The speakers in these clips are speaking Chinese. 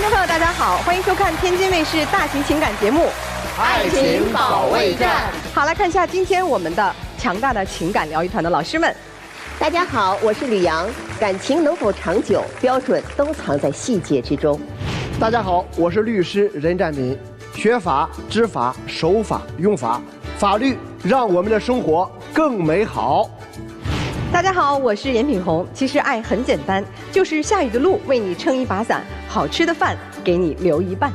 众朋友，大家好，欢迎收看天津卫视大型情感节目《爱情保卫战》。好，来看一下今天我们的强大的情感疗愈团的老师们。大家好，我是吕阳。感情能否长久，标准都藏在细节之中。大家好，我是律师任占民。学法、知法、守法、用法，法律让我们的生活更美好。大家好，我是严品红。其实爱很简单，就是下雨的路为你撑一把伞，好吃的饭给你留一半。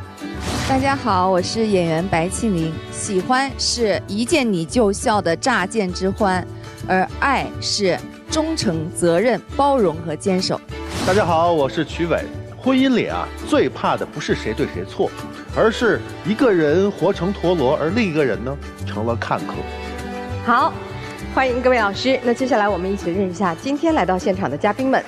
大家好，我是演员白庆玲。喜欢是一见你就笑的乍见之欢，而爱是忠诚、责任、包容和坚守。大家好，我是曲伟。婚姻里最怕的不是谁对谁错，而是一个人活成陀螺，而另一个人呢成了看客。好，欢迎各位老师。那接下来我们一起认识一下今天来到现场的嘉宾们。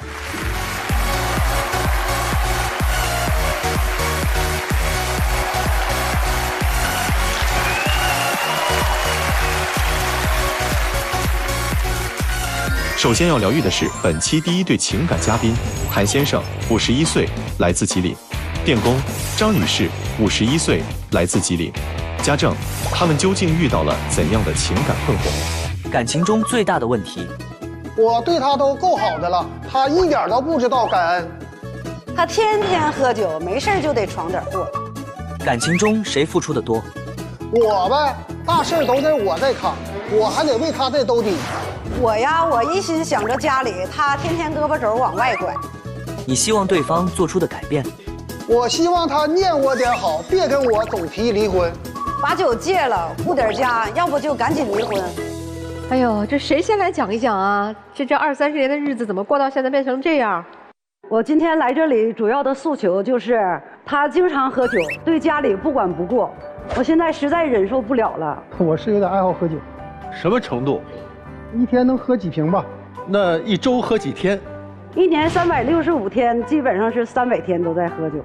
首先要疗愈的是本期第一对情感嘉宾韩先生，51岁，来自吉林；电工张女士，51岁，来自吉林。家政，他们究竟遇到了怎样的情感困惑？感情中最大的问题，我对他都够好的了，他一点都不知道感恩。他天天喝酒，没事就得闯点祸。感情中谁付出的多？我呗，大事都得我在扛，我还得为他在兜底。我呀，我一心想着家里，他天天胳膊肘往外拐。你希望对方做出的改变？我希望他念我点好，别跟我总提离婚。把酒戒了，顾点家，要不就赶紧离婚。哎呦，这谁先来讲一讲啊？这20-30年的日子怎么过到现在变成这样？我今天来这里主要的诉求就是他经常喝酒，对家里不管不顾，我现在实在忍受不了了。我是有点爱好喝酒，什么程度？一天能喝几瓶吧？那一周喝几天？一年365天，基本上是300天都在喝酒。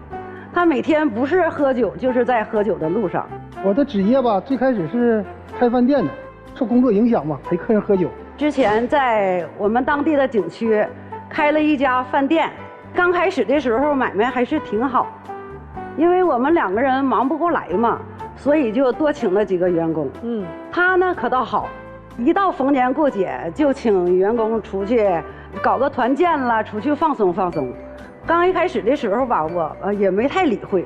他每天不是喝酒，就是在喝酒的路上。我的职业吧，最开始是开饭店的，受工作影响嘛，陪客人喝酒。之前在我们当地的景区开了一家饭店，刚开始的时候买卖还是挺好，因为我们2个人忙不过来嘛，所以就多请了几个员工。他呢可倒好，一到逢年过节就请员工出去搞个团建啦，出去放松放松。刚一开始的时候吧，我也没太理会，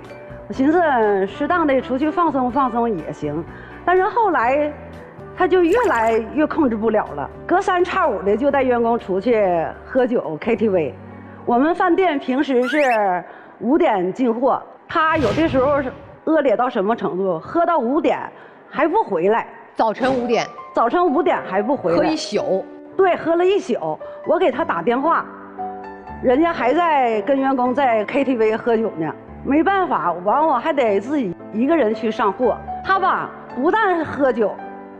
我寻思适当的出去放松放松也行。但是后来他就越来越控制不了了，隔3差5的就带员工出去喝酒 KTV。我们饭店平时是5点进货，他有的时候是恶劣到什么程度，喝到5点还不回来。早晨5点，早晨5点还不回来，喝一宿。对，喝了一宿。我给他打电话，人家还在跟员工在 KTV 喝酒呢。没办法，我还得自己一个人去上货。他吧，不但喝酒，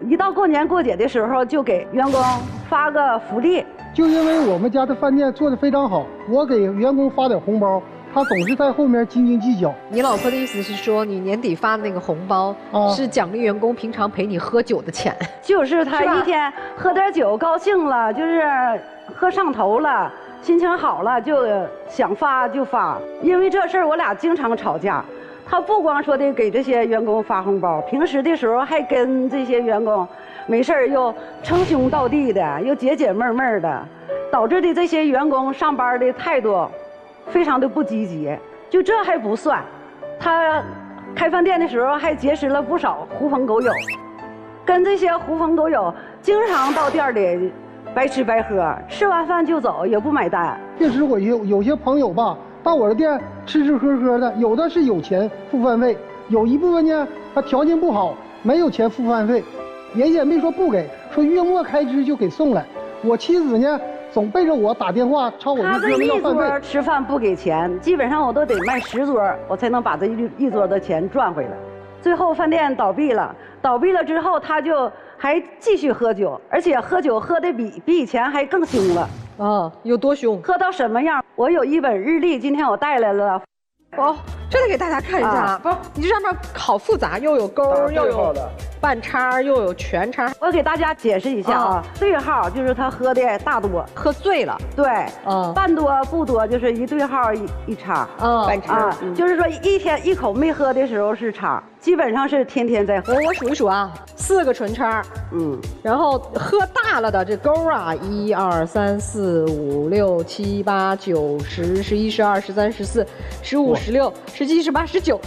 一到过年过节的时候就给员工发个福利。就因为我们家的饭店做得非常好，我给员工发点红包，他总是在后面斤斤计较。你老婆的意思是说，你年底发的那个红包是奖励员工平常陪你喝酒的钱？就是他一天喝点酒高兴了，就是喝上头了，心情好了就想发就发。因为这事儿我俩经常吵架。他不光说的给这些员工发红包，平时的时候还跟这些员工没事又称兄道弟的，又解解闷闷的，导致的这些员工上班的态度非常的不积极。就这还不算，他开饭店的时候还结识了不少狐朋狗友，跟这些狐朋狗友经常到店里白吃白喝，吃完饭就走，也不买单。确实，我有些朋友吧，到我的店吃吃喝喝的，有的是有钱付饭费，有一部分呢他条件不好，没有钱付饭费，也没说不给，说月末开支就给送来。我妻子呢总背着我打电话朝我这边要饭费。他这一桌吃饭不给钱，基本上我都得卖10桌，我才能把这一桌的钱赚回来。最后饭店倒闭了，倒闭了之后他就还继续喝酒，而且喝酒喝的比以前还更凶了。有多凶？喝到什么样？我有一本日历，今天我带来了。这得给大家看一下，不是，你这上面好复杂，又有勾，又有半叉，又有全叉。我给大家解释一下啊，对号就是他喝的大多，喝醉了。对，半多不多就是一对号一叉，半叉，就是说一天一口没喝的时候是叉，基本上是天天在喝。我数一数啊，4个纯叉，然后喝大了的这勾啊，1、2、3、4、5、6、7、8、9、10、11、12、13、14、15、16、17、18、19，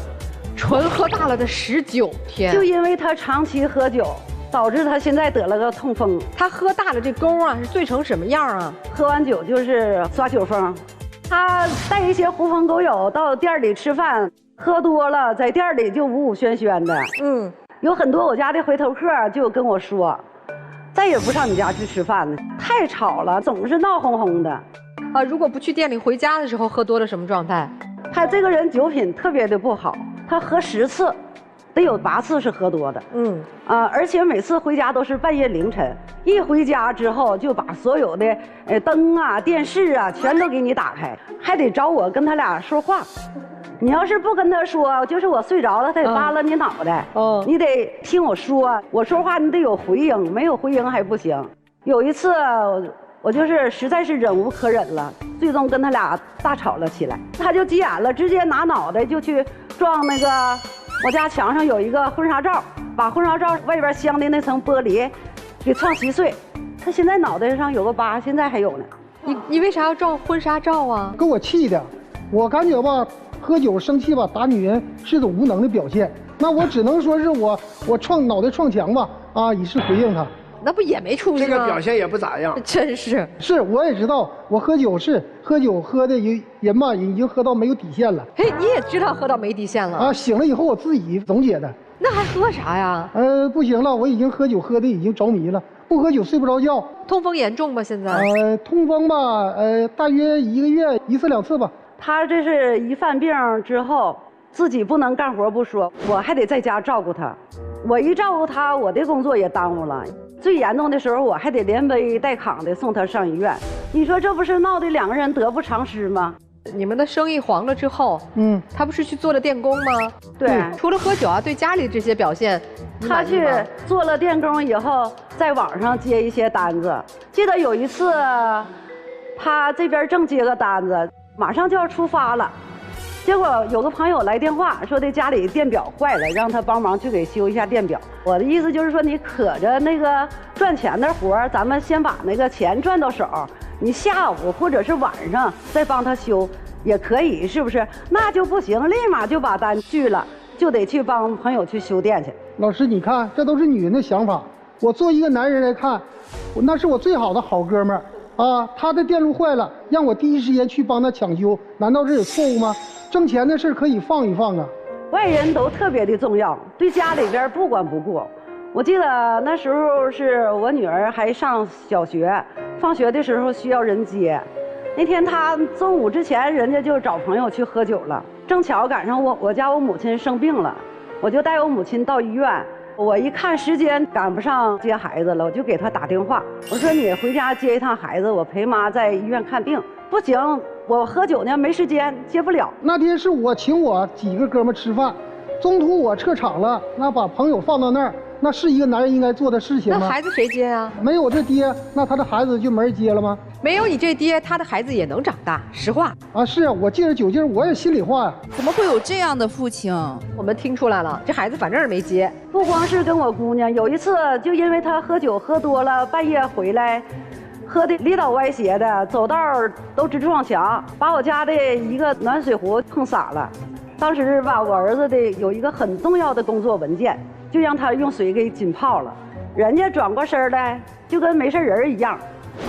纯喝大了的19天。就因为他长期喝酒，导致他现在得了个痛风。他喝大了这勾啊是醉成什么样啊？喝完酒就是耍酒疯，他带一些狐朋狗友到店里吃饭，喝多了在店里就呜呜喧喧的。有很多我家的回头客就跟我说，再也不上你家去吃饭了，太吵了，总是闹哄哄的。如果不去店里，回家的时候喝多了什么状态？他这个人酒品特别的不好，他喝10次，得有8次是喝多的。而且每次回家都是半夜凌晨，一回家之后就把所有的灯啊、电视啊全都给你打开，还得找我跟他俩说话。你要是不跟他说，就是我睡着了，他得扒拉你脑袋。你得听我说，我说话你得有回应，没有回应还不行。有一次，我就是实在是忍无可忍了，最终跟他俩大吵了起来。他就急眼了，直接拿脑袋就去撞那个我家墙上有一个婚纱照，把婚纱照外边镶的那层玻璃给撞稀碎。他现在脑袋上有个疤，现在还有呢。你为啥要撞婚纱照啊？给我气的，我感觉吧。喝酒生气吧，打女人是种无能的表现。那我只能说是我脑袋撞墙吧，以示回应他。那不也没出息吗？这个表现也不咋样，真是。是，我也知道，我喝酒喝的人吧，已经喝到没有底线了。嘿，你也知道喝到没底线了醒了以后我自己总结的。那还喝啥呀？不行了，我已经喝酒喝的已经着迷了，不喝酒睡不着觉。痛风严重吗？现在？痛风吧，大约1个月1次2次吧。他这是一犯病之后，自己不能干活不说，我还得在家照顾他。我一照顾他，我的工作也耽误了。最严重的时候，我还得连背带扛的送他上医院。你说这不是闹得2个人得不偿失吗？你们的生意黄了之后，他不是去做了电工吗？对，除了喝酒啊，对家里这些表现，他去做了电工以后，在网上接一些单子。记得有一次，他这边正接个单子。马上就要出发了，结果有个朋友来电话说的家里电表坏了，让他帮忙去给修一下电表。我的意思就是说，你可着那个赚钱的活，咱们先把那个钱赚到手，你下午或者是晚上再帮他修也可以，是不是？那就不行，立马就把单拒了，就得去帮朋友去修电去。老师，你看，这都是女人的想法。我作为一个男人来看，那是我最好的好哥们儿。他的电路坏了，让我第一时间去帮他抢修，难道这有错误吗？挣钱的事可以放一放啊。外人都特别的重要，对家里边不管不顾。我记得那时候是我女儿还上小学，放学的时候需要人接。那天她中午之前，人家就找朋友去喝酒了，正巧赶上我家我母亲生病了，我就带我母亲到医院。我一看时间赶不上接孩子了，我就给他打电话，我说你回家接一趟孩子，我陪妈在医院看病。不行，我喝酒呢，没时间接不了。那天是我请我几个哥们吃饭，中途我撤场了，那把朋友放到那儿，那是一个男人应该做的事情吗？那孩子谁接啊？没有我这爹，那他的孩子就没人接了吗？没有你这爹，他的孩子也能长大。实话是啊，我借着酒劲儿，我也心里话呀。怎么会有这样的父亲？我们听出来了，这孩子反正是没接。不光是跟我姑娘，有一次就因为他喝酒喝多了，半夜回来，喝的里倒歪斜的，走道都直撞墙，把我家的一个暖水壶碰洒了。当时吧，我儿子的有一个很重要的工作文件，就让他用水给浸泡了。人家转过身来，就跟没事人一样。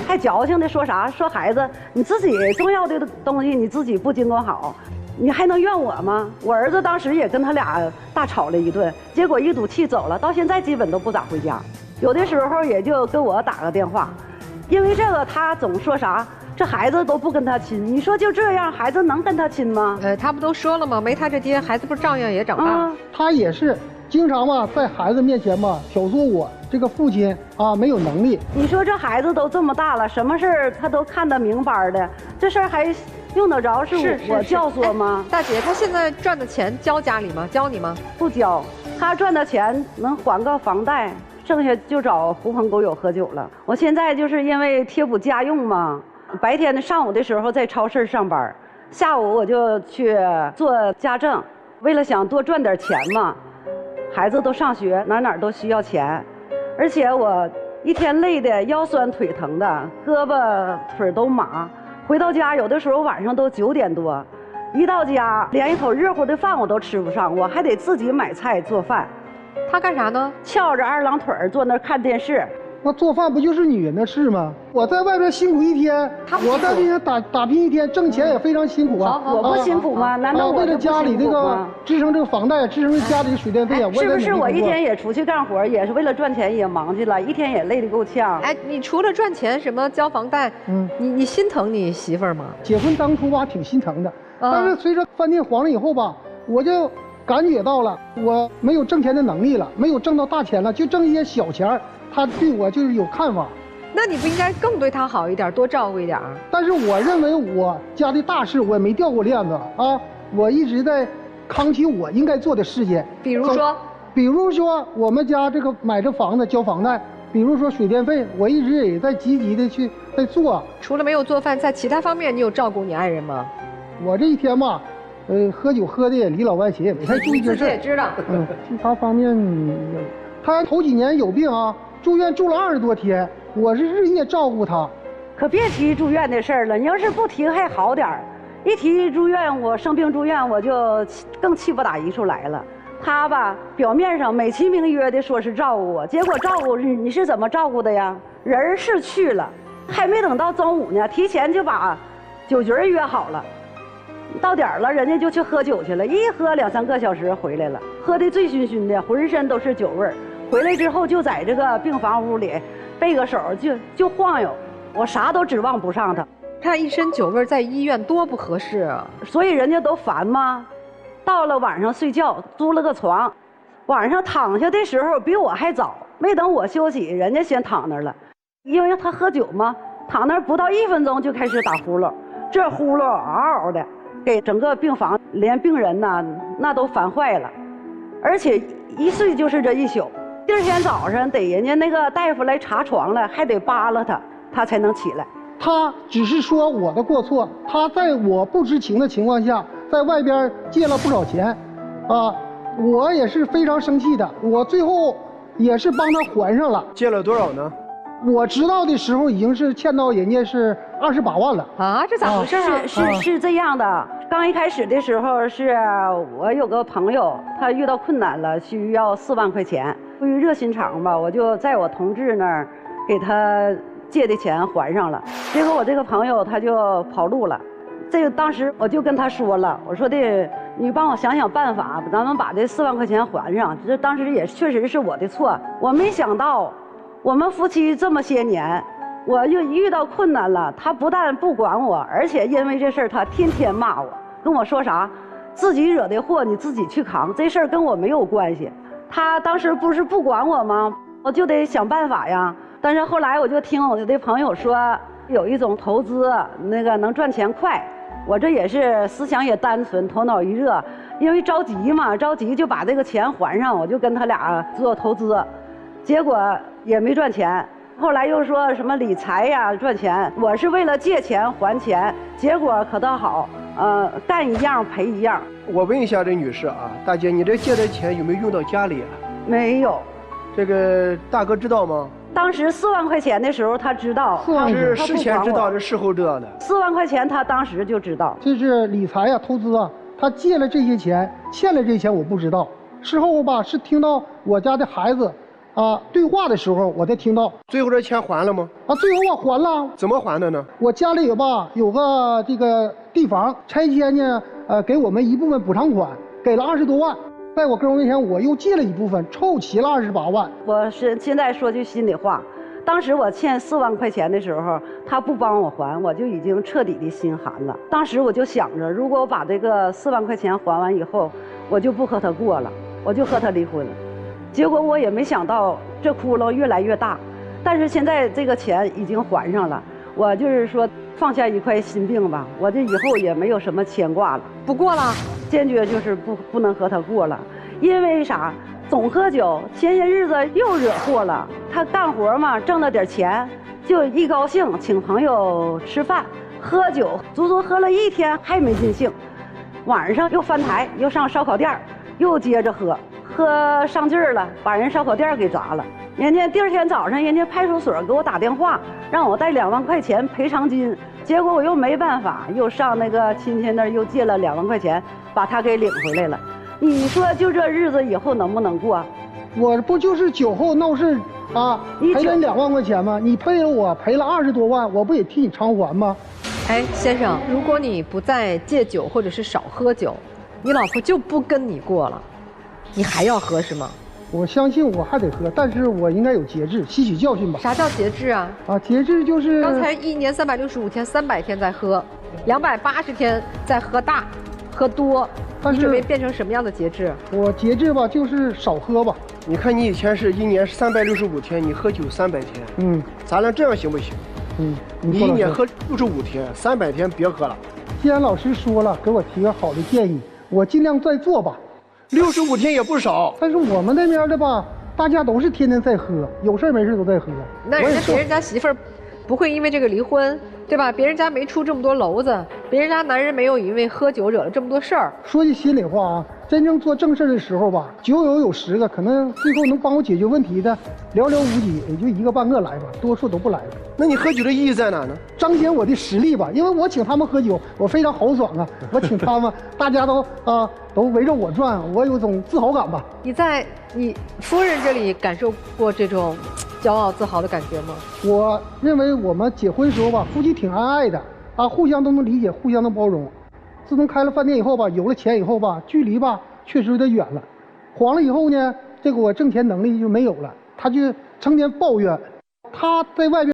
还矫情的说啥？说孩子，你自己重要的东西你自己不经过好，你还能怨我吗？我儿子当时也跟他俩大吵了一顿，结果一赌气走了，到现在基本都不咋回家，有的时候也就跟我打个电话。因为这个他总说啥，这孩子都不跟他亲，你说就这样，孩子能跟他亲吗？他不都说了吗？没他这爹，孩子不是照样也长大？他也是经常吧在孩子面前吧挑唆我这个父亲啊没有能力。你说这孩子都这么大了，什么事儿他都看得明白的，这事儿还用得着是我教唆吗？大姐，他现在赚的钱交家里吗？交你吗？不交，他赚的钱能还个房贷，剩下就找狐朋狗友喝酒了。我现在就是因为贴补家用嘛，白天的上午的时候在超市上班，下午我就去做家政，为了想多赚点钱嘛。孩子都上学，哪哪都需要钱，而且我一天累的腰酸腿疼的，胳膊腿都麻。回到家有的时候晚上都9点多，一到家连一口热乎的饭我都吃不上，我还得自己买菜做饭。他干啥呢？翘着2郎腿坐那看电视。那做饭不就是女人的事吗？我在外边辛苦一天，我在这边打拼一天，挣钱也非常辛苦啊。我不辛苦吗？难道我为了家里这个支撑这个房贷，支撑家里的水电费啊？是不是我一天也出去干活，也是为了赚钱，也忙去了，一天也累得够呛。哎，你除了赚钱，什么交房贷，你心疼你媳妇儿吗？结婚当初吧挺心疼的，但是随着饭店黄了以后吧，我就感觉到了我没有挣钱的能力了，没有挣到大钱了，就挣一些小钱，他对我就是有看法。那你不应该更对他好一点，多照顾一点？但是我认为我家的大事我也没掉过链子啊，我一直在扛起我应该做的事情。比如说我们家这个买这房子交房贷，比如说水电费，我一直也在积极的在做。除了没有做饭，在其他方面你有照顾你爱人吗？我这一天吧，喝酒喝的也里老外邪，也没太注意这事。自己也知道。其他方面，他头几年有病啊，住院住了20多天，我是日夜照顾他。可别提住院的事儿了，你要是不提还好点儿，一提住院，我生病住院，我就更气不打一处来了。他吧，表面上美其名曰的说是照顾我，结果照顾你是怎么照顾的呀？人是去了，还没等到中午呢，提前就把酒局约好了。到点了，人家就去喝酒去了，一喝2、3个小时回来了，喝得醉醺醺的，浑身都是酒味儿。回来之后就在这个病房屋里背个手就晃悠，我啥都指望不上他。他一身酒味在医院多不合适啊！所以人家都烦吗？到了晚上睡觉，租了个床，晚上躺下的时候比我还早，没等我休息，人家先躺那儿了。因为他喝酒嘛，躺那儿不到1分钟就开始打呼噜，这呼噜嗷嗷的。给整个病房连病人呐那都烦坏了，而且一睡就是这一宿。第二天早上得人家那个大夫来查床了，还得扒拉他才能起来。他只是说我的过错，他在我不知情的情况下，在外边借了不少钱，啊，我也是非常生气的。我最后也是帮他还上了。借了多少呢？我知道的时候已经是欠到人家是28万了啊！这咋回事啊？是这样的，刚一开始的时候是我有个朋友，他遇到困难了，需要4万块钱，出于热心肠吧，我就在我同志那儿给他借的钱还上了。结果我这个朋友他就跑路了，这个当时我就跟他说了，我说的你帮我想想办法，咱们把这4万块钱还上。这当时也确实是我的错，我没想到。我们夫妻这么些年，我又遇到困难了，他不但不管我，而且因为这事儿他天天骂我，跟我说啥，自己惹的祸你自己去扛，这事儿跟我没有关系。他当时不是不管我吗？我就得想办法呀。但是后来我就听我的朋友说，有一种投资那个能赚钱快，我这也是思想也单纯，头脑一热，因为着急嘛，着急就把这个钱还上，我就跟他俩做投资。结果也没赚钱，后来又说什么理财呀赚钱，我是为了借钱还钱，结果可倒好，干一样赔一样。我问一下这女士啊，大姐，你这借的钱有没有用到家里啊？没有。这个大哥知道吗？当时4万块钱的时候他知道，是事前知道，是事后知道的。4万块钱他当时就知道。这是理财啊，投资啊，他借了这些钱，欠了这些钱我不知道，事后吧是听到我家的孩子。对话的时候我才听到。最后这钱还了吗？最后我还了。怎么还的呢？我家里有个这个地方拆迁呢，给我们一部分补偿款，给了20多万。在我个人面前，我又借了一部分，凑齐了28万。我是现在说句心里话，当时我欠4万块钱的时候，他不帮我还，我就已经彻底的心寒了。当时我就想着，如果我把这个4万块钱还完以后，我就不和他过了，我就和他离婚了。结果我也没想到这窟窿越来越大，但是现在这个钱已经还上了，我就是说放下一块心病吧，我这以后也没有什么牵挂了，不过了，坚决就是不能和他过了，因为啥？总喝酒，前些日子又惹祸了。他干活嘛，挣了点钱，就一高兴请朋友吃饭、喝酒，足足喝了一天还没尽兴。晚上又翻台，又上烧烤店，又接着喝，喝上劲儿了，把人烧烤店给砸了。第二天早上，人家派出所给我打电话，让我带2万块钱赔偿金。结果我又没办法，又上那个亲戚那儿又借了2万块钱，把他给领回来了。你说就这日子以后能不能过？我不就是酒后闹事啊，赔了2万块钱吗？你背了我赔了20多万，我不也替你偿还吗？哎，先生，如果你不再戒酒或者是少喝酒，你老婆就不跟你过了，你还要喝是吗？我相信我还得喝，但是我应该有节制，吸取教训吧。啥叫节制啊？啊，节制就是刚才1年365天300天在喝，280天在喝大，喝多。你准备变成什么样的节制？我节制吧，就是少喝吧。你看你以前是1年365天，你喝酒300天。咱俩这样行不行？你1年喝65天，300天别喝了。既然老师说了，给我提个好的建议，我尽量再做吧。65天也不少。但是我们那边的吧，大家都是天天在喝，有事没事都在喝。那别人家媳妇儿不会因为这个离婚，对吧？别人家没出这么多篓子，别人家男人没有因为喝酒惹了这么多事儿。说句心里话啊，真正做正事的时候吧，酒友有10个，可能最后能帮我解决问题的寥寥无几，也就1个半个来吧，多数都不来了。那你喝酒的意义在哪呢？彰显我的实力吧，因为我请他们喝酒，我非常豪爽啊！我请他们，大家都围着我转，我有种自豪感吧。你在你夫人这里感受过这种骄傲自豪的感觉吗？我认为我们结婚时候吧，夫妻挺恩爱的啊，互相都能理解，互相能包容。自从开了饭店以后吧，有了钱以后吧，距离吧确实有点远了。黄了以后呢，这个我挣钱能力就没有了，他就成天抱怨，他在外边。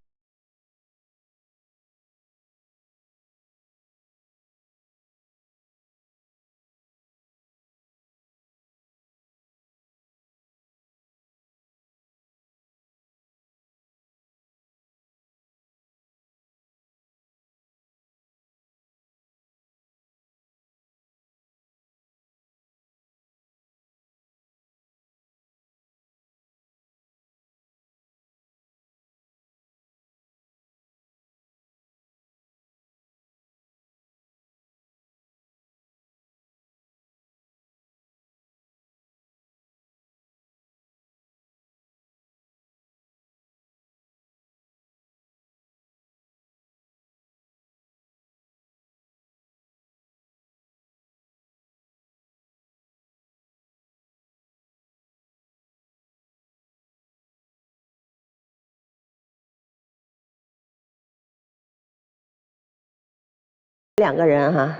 2个人哈，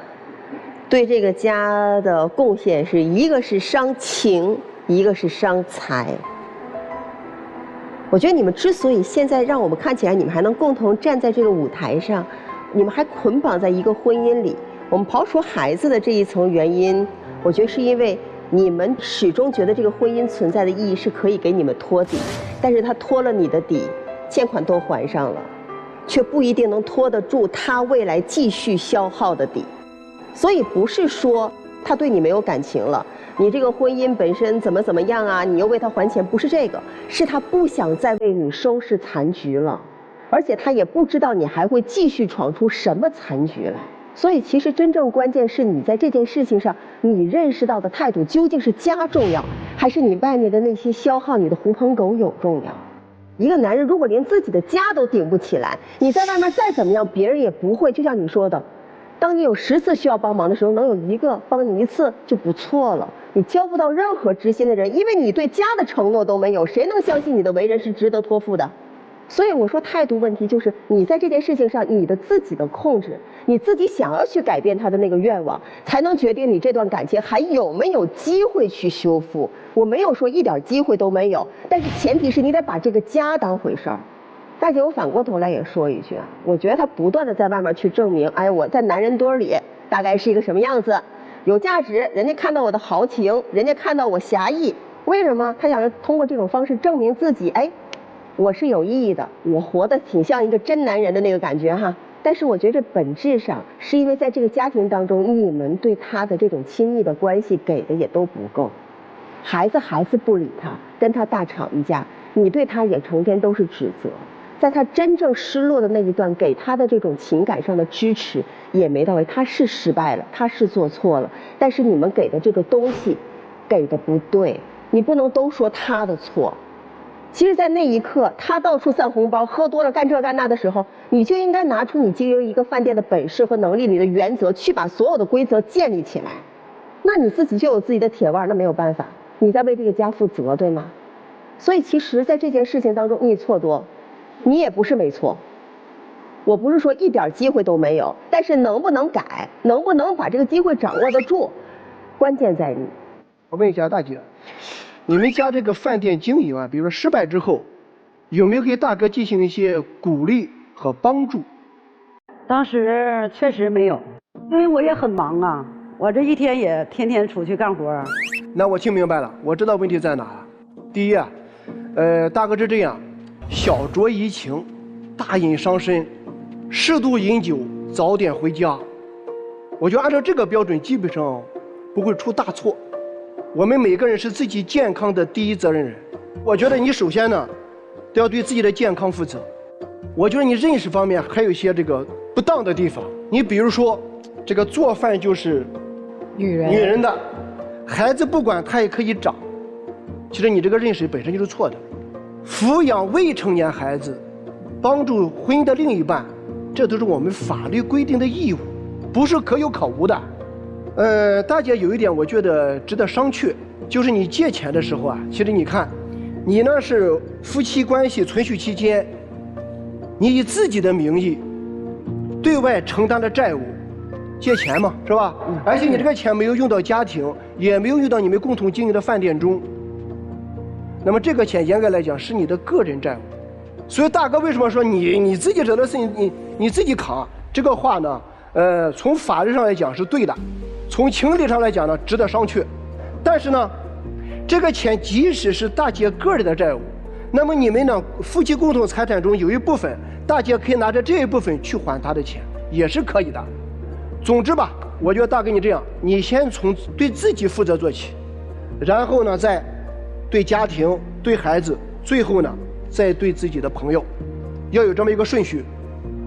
对这个家的贡献是一个是伤情，一个是伤财。我觉得你们之所以现在让我们看起来你们还能共同站在这个舞台上，你们还捆绑在一个婚姻里，我们刨除孩子的这一层原因，我觉得是因为你们始终觉得这个婚姻存在的意义是可以给你们托底，但是他托了你的底，欠款都还上了，却不一定能拖得住他未来继续消耗的底。所以不是说他对你没有感情了，你这个婚姻本身怎么样啊，你又为他还钱，不是这个，是他不想再为你收拾残局了，而且他也不知道你还会继续闯出什么残局来。所以其实真正关键是你在这件事情上，你认识到的态度究竟是家重要，还是你外面的那些消耗你的狐朋狗友重要？一个男人如果连自己的家都顶不起来，你在外面再怎么样，别人也不会。就像你说的，当你有10次需要帮忙的时候，能有1个帮你1次就不错了。你交不到任何知心的人，因为你对家的承诺都没有，谁能相信你的为人是值得托付的？所以我说态度问题就是你在这件事情上你的自己的控制，你自己想要去改变他的那个愿望，才能决定你这段感情还有没有机会去修复。我没有说一点机会都没有，但是前提是你得把这个家当回事儿。但是我反过头来也说一句，我觉得他不断的在外面去证明，哎，我在男人堆里大概是一个什么样子，有价值，人家看到我的豪情，人家看到我侠义，为什么？他想通过这种方式证明自己，哎，我是有意义的，我活得挺像一个真男人的那个感觉哈。但是我觉得本质上是因为在这个家庭当中，你们对他的这种亲密的关系给的也都不够。孩子不理他，跟他大吵一架，你对他也成天都是指责。在他真正失落的那一段，给他的这种情感上的支持也没到位。他是失败了，他是做错了，但是你们给的这个东西给的不对，你不能都说他的错。其实在那一刻，他到处散红包，喝多了干这干那的时候，你就应该拿出你经营一个饭店的本事和能力，你的原则，去把所有的规则建立起来。那你自己就有自己的铁腕，那没有办法，你在为这个家负责，对吗？所以其实在这件事情当中，你错多，你也不是没错。我不是说一点机会都没有，但是能不能改，能不能把这个机会掌握得住，关键在你。我问一下大姐，你们家这个饭店经营啊，比如说失败之后，有没有给大哥进行一些鼓励和帮助？当时确实没有，因为我也很忙啊，我这一天也天天出去干活。那我听明白了，我知道问题在哪了。第一啊，大哥是这样，小酌怡情，大饮伤身，适度饮酒，早点回家。我就按照这个标准，基本上不会出大错。我们每个人是自己健康的第一责任人。我觉得你首先呢，都要对自己的健康负责。我觉得你认识方面还有一些这个不当的地方。你比如说，这个做饭就是女人的，孩子不管他也可以长。其实你这个认识本身就是错的。抚养未成年孩子，帮助婚姻的另一半，这都是我们法律规定的义务，不是可有可无的。大姐有一点我觉得值得商榷，就是你借钱的时候啊，其实你看，你呢是夫妻关系存续期间，你以自己的名义对外承担了债务，借钱嘛，是吧？而且你这个钱没有用到家庭，也没有用到你们共同经营的饭店中。那么这个钱严格来讲是你的个人债务，所以大哥为什么说你自己惹的事情你自己扛？这个话呢，从法律上来讲是对的，从情理上来讲呢值得商榷。但是呢，这个钱即使是大姐个人的债务，那么你们呢夫妻共同财产中有一部分，大姐可以拿着这一部分去还他的钱，也是可以的。总之吧，我觉得大哥你这样，你先从对自己负责做起，然后呢再对家庭、对孩子，最后呢再对自己的朋友，要有这么一个顺序，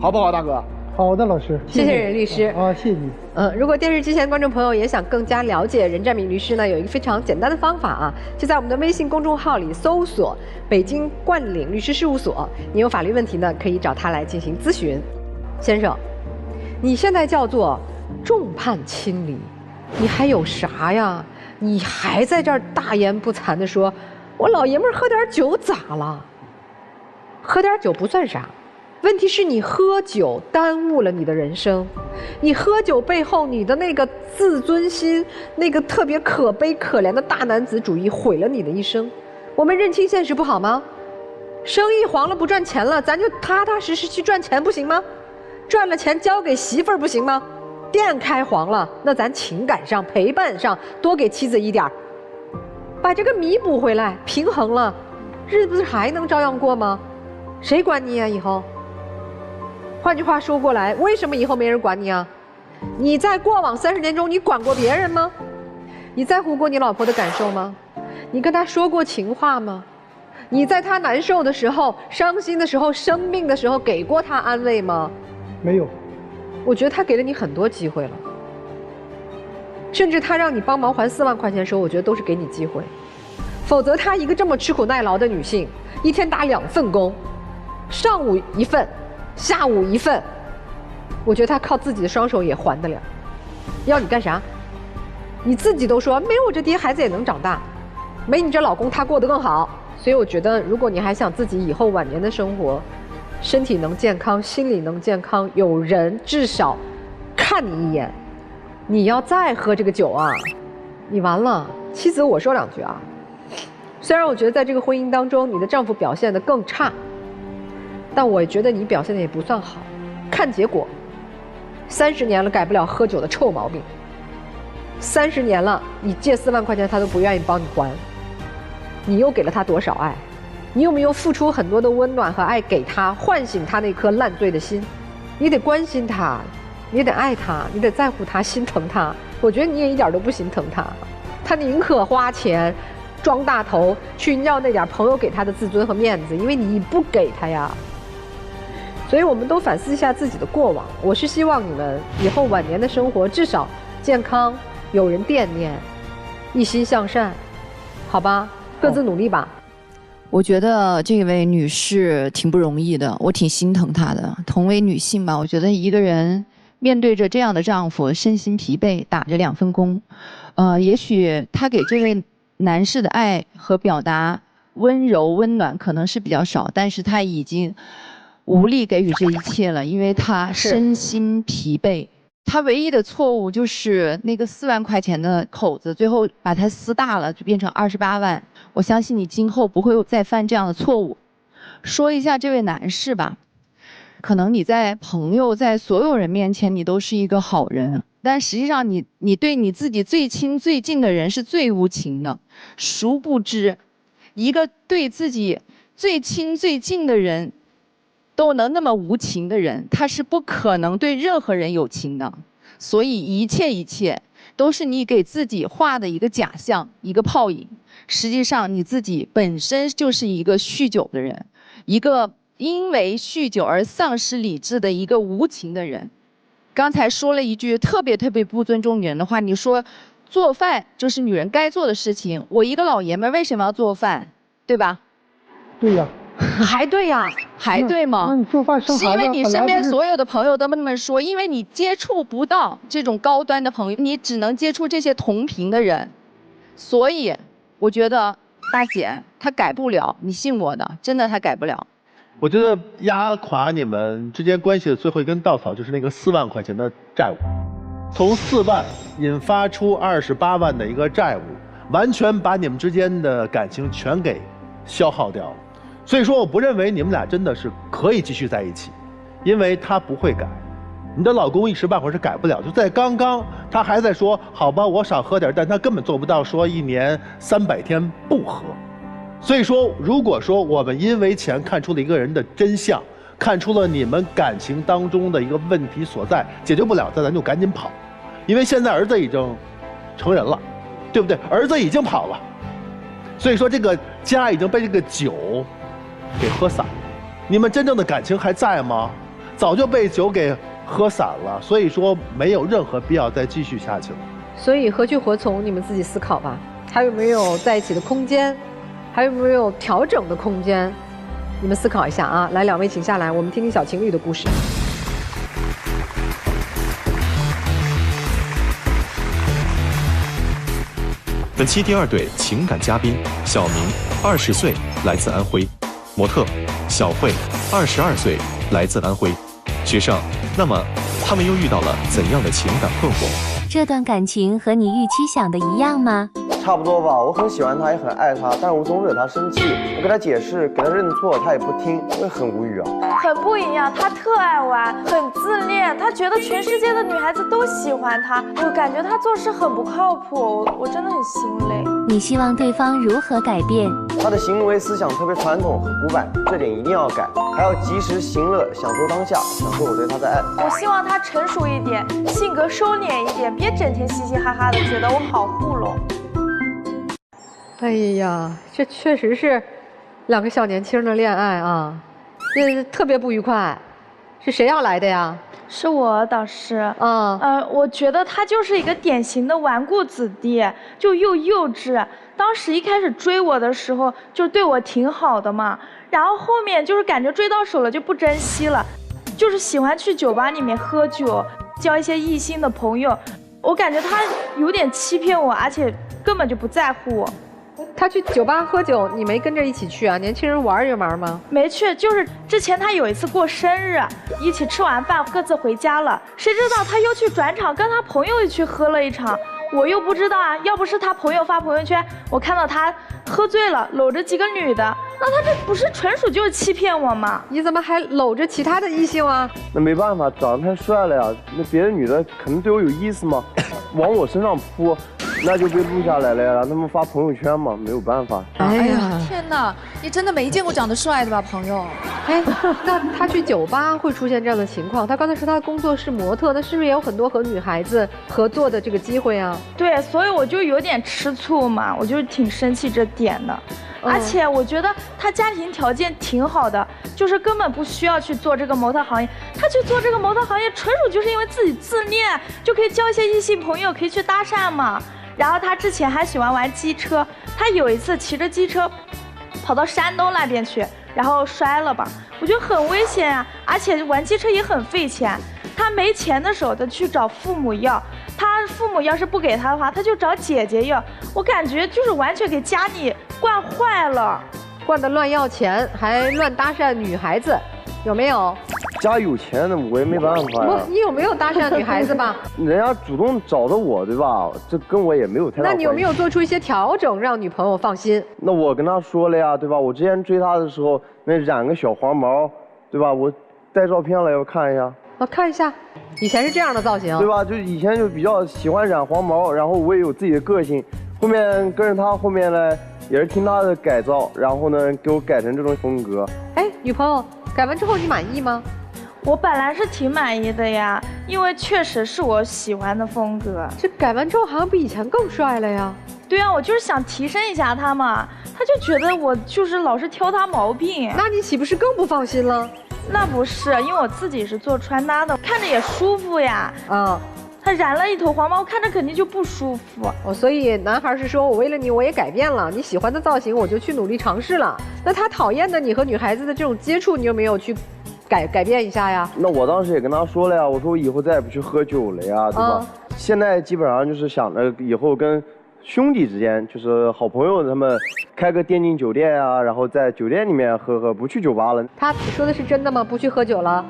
好不好，大哥？好的，老师，谢谢任律师啊，谢谢你。如果电视机前观众朋友也想更加了解任占敏律师呢，有一个非常简单的方法啊，就在我们的微信公众号里搜索“北京冠岭律师事务所”，你有法律问题呢，可以找他来进行咨询。先生，你现在叫做众叛亲离，你还有啥呀？你还在这儿大言不惭地说，我老爷们儿喝点酒咋了？喝点酒不算啥。问题是你喝酒耽误了你的人生，你喝酒背后你的那个自尊心，那个特别可悲可怜的大男子主义毁了你的一生。我们认清现实不好吗？生意黄了不赚钱了，咱就踏踏实实去赚钱不行吗？赚了钱交给媳妇儿不行吗？店开黄了，那咱情感上陪伴上多给妻子一点儿，把这个弥补回来，平衡了，日子还能照样过吗？谁管你啊以后？换句话说过来，为什么以后没人管你啊？你在过往30年中，你管过别人吗？你在乎过你老婆的感受吗？你跟她说过情话吗？你在她难受的时候、伤心的时候、生病的时候，给过她安慰吗？没有。我觉得他给了你很多机会了，甚至他让你帮忙还4万块钱的时候，我觉得都是给你机会。否则她一个这么吃苦耐劳的女性，一天打2份工，上午一份，下午一份，我觉得她靠自己的双手也还得了。要你干啥？你自己都说没有我这爹孩子也能长大，没你这老公他过得更好。所以我觉得，如果你还想自己以后晚年的生活，身体能健康，心理能健康，有人至少看你一眼，你要再喝这个酒啊，你完了。妻子，我说2句啊，虽然我觉得在这个婚姻当中，你的丈夫表现得更差，但我觉得你表现得也不算好。看结果，30年了改不了喝酒的臭毛病，30年了，你借4万块钱他都不愿意帮你还，你又给了他多少爱？你有没有付出很多的温暖和爱给他，唤醒他那颗烂醉的心？你得关心他，你得爱他，你得在乎他，心疼他。我觉得你也一点都不心疼他，他宁可花钱装大头去要那点朋友给他的自尊和面子，因为你不给他呀。所以我们都反思一下自己的过往。我是希望你们以后晚年的生活至少健康，有人惦念，一心向善，好吧？各自努力吧。我觉得这位女士挺不容易的，我挺心疼她的。同为女性吧，我觉得一个人面对着这样的丈夫，身心疲惫，打着2份工，也许她给这位男士的爱和表达温柔温暖可能是比较少，但是她已经无力给予这一切了，因为她身心疲惫。她唯一的错误就是那个4万块钱的口子，最后把它撕大了，就变成28万。我相信你今后不会再犯这样的错误。说一下这位男士吧，可能你在朋友在所有人面前你都是一个好人，但实际上你对你自己最亲最近的人是最无情的。殊不知，一个对自己最亲最近的人都能那么无情的人，他是不可能对任何人有情的。所以一切都是你给自己画的一个假象，一个泡影。实际上你自己本身就是一个酗酒的人，一个因为酗酒而丧失理智的一个无情的人。刚才说了一句特别不尊重女人的话，你说做饭就是女人该做的事情，我一个老爷们为什么要做饭，对吧？对呀。还对呀，还对吗？那你做饭生孩子，是因为你身边所有的朋友都那么说，因为你接触不到这种高端的朋友，你只能接触这些同频的人，所以我觉得大姐她改不了，你信我的，真的她改不了。我觉得压垮你们之间关系的最后一根稻草就是那个4万块钱的债务，从4万引发出28万的一个债务，完全把你们之间的感情全给消耗掉了。所以说我不认为你们俩真的是可以继续在一起，因为他不会改，你的老公一时半会儿是改不了。就在刚刚他还在说好吧我少喝点，但他根本做不到说1年300天不喝。所以说如果说我们因为钱看出了一个人的真相，看出了你们感情当中的一个问题所在，解决不了咱就赶紧跑，因为现在儿子已经成人了，对不对？儿子已经跑了，所以说这个家已经被这个酒给喝散了。你们真正的感情还在吗？早就被酒给喝散了，所以说没有任何必要再继续下去了。所以何去何从，你们自己思考吧。还有没有在一起的空间？还有没有调整的空间？你们思考一下啊！来，两位请下来，我们听听小情侣的故事。本期第2对情感嘉宾小明，20岁，来自安徽；模特小慧，22岁，来自安徽。学生，那么他们又遇到了怎样的情感困惑？这段感情和你预期想的一样吗？差不多吧，我很喜欢他，也很爱他，但是我总惹他生气。我给他解释，给他认错，他也不听，我也很无语啊。很不一样，他特爱玩，很自恋，他觉得全世界的女孩子都喜欢他。我感觉他做事很不靠谱，我真的很心累。你希望对方如何改变？他的行为思想特别传统和古板，这点一定要改，还要及时行乐，享受当下，享受我对他的爱。我希望他成熟一点，性格收敛一点，别整天嘻嘻哈哈的，觉得我好糊弄。哎呀，这确实是2个小年轻的恋爱啊，这特别不愉快。是谁要来的呀？是我导师。我觉得他就是一个典型的纨绔子弟，就又幼稚。当时一开始追我的时候，就对我挺好的嘛，然后后面就是感觉追到手了就不珍惜了，就是喜欢去酒吧里面喝酒，交一些异性的朋友。我感觉他有点欺骗我，而且根本就不在乎我。他去酒吧喝酒，你没跟着一起去啊？年轻人玩一玩吗？没去，就是之前他有一次过生日，一起吃完饭各自回家了，谁知道他又去转场跟他朋友一起喝了一场，我又不知道啊。要不是他朋友发朋友圈，我看到他喝醉了搂着几个女的，那他这不是纯属就是欺骗我吗？你怎么还搂着其他的异性啊？那没办法，长得太帅了呀，那别的女的可能对我有意思吗？往我身上扑，那就被录下来了呀，让他们发朋友圈嘛，没有办法。哎呀，天哪，你真的没见过长得帅的吧，朋友？哎，那他去酒吧会出现这样的情况？他刚才说他的工作是模特，那是不是也有很多和女孩子合作的这个机会啊？对，所以我就有点吃醋嘛，我就挺生气这点的。而且我觉得他家庭条件挺好的，就是根本不需要去做这个模特行业。他去做这个模特行业，纯属就是因为自己自恋，就可以交一些异性朋友，可以去搭讪嘛。然后他之前还喜欢玩机车，他有一次骑着机车跑到山东那边去，然后摔了吧，我觉得很危险啊，而且玩机车也很费钱。他没钱的时候，他去找父母要，他父母要是不给他的话，他就找姐姐要。我感觉就是完全给家里惯坏了，惯得乱要钱，还乱搭讪女孩子，有没有？家有钱的我也没办法呀。你有没有搭讪女孩子吧？人家主动找的我，对吧？这跟我也没有太大关系。那你有没有做出一些调整，让女朋友放心？那我跟她说了呀，对吧？我之前追她的时候，那染个小黄毛，对吧？我带照片了，要看一下。看一下，以前是这样的造型，对吧？就以前就比较喜欢染黄毛，然后我也有自己的个性。后面跟着他，后面呢也是听他的改造，然后呢给我改成这种风格。哎，女朋友改完之后你满意吗？我本来是挺满意的呀，因为确实是我喜欢的风格。这改完之后好像比以前更帅了呀。对啊，我就是想提升一下他嘛，他就觉得我就是老是挑他毛病。那你岂不是更不放心了？那不是，因为我自己是做穿搭的，看着也舒服呀。他染了一头黄毛，看着肯定就不舒服。所以男孩是说我为了你我也改变了，你喜欢的造型我就去努力尝试了。那他讨厌的你和女孩子的这种接触，你有没有去改变一下呀？那我当时也跟他说了呀，我说我以后再也不去喝酒了呀，对吧？现在基本上就是想着以后跟兄弟之间，就是好朋友，他们开个电竞酒店啊，然后在酒店里面喝，不去酒吧了。他说的是真的吗？不去喝酒了？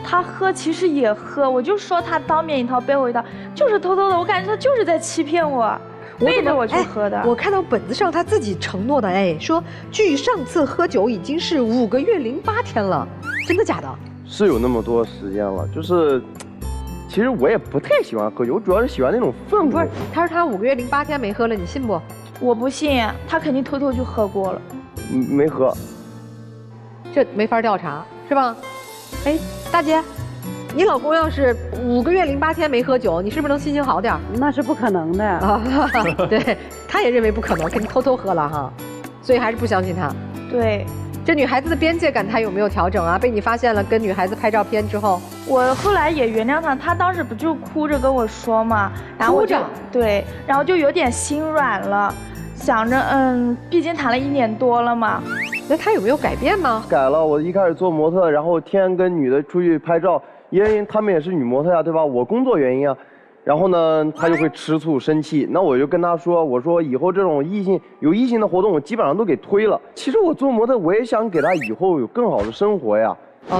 他喝其实也喝，我就说他当面一套背后一套，就是偷偷的，我感觉他就是在欺骗我，背着我去喝的。我看到本子上他自己承诺的，说距上次喝酒已经是5个月08天了，真的假的？是有那么多时间了，就是。其实我也不太喜欢喝酒，我主要是喜欢那种氛围。不是，他说他5个月08天没喝了，你信不？我不信，他肯定偷偷就喝过了。没喝，这没法调查，是吧？哎，大姐，你老公要是5个月08天没喝酒，你是不是能心情好点？那是不可能的啊！对，他也认为不可能，肯定偷偷喝了哈，所以还是不相信他。对。这女孩子的边界感她有没有调整啊？被你发现了跟女孩子拍照片之后，我后来也原谅她，她当时不就哭着跟我说嘛，然后我就对，然后就有点心软了，想着毕竟谈了1年多了嘛。那她有没有改变吗？改了，我一开始做模特，然后天天跟女的出去拍照，因为她们也是女模特呀，对吧？我工作原因啊。然后呢，他就会吃醋生气，那我就跟他说，我说以后这种有异性的活动，我基本上都给推了。其实我做模特，我也想给他以后有更好的生活呀。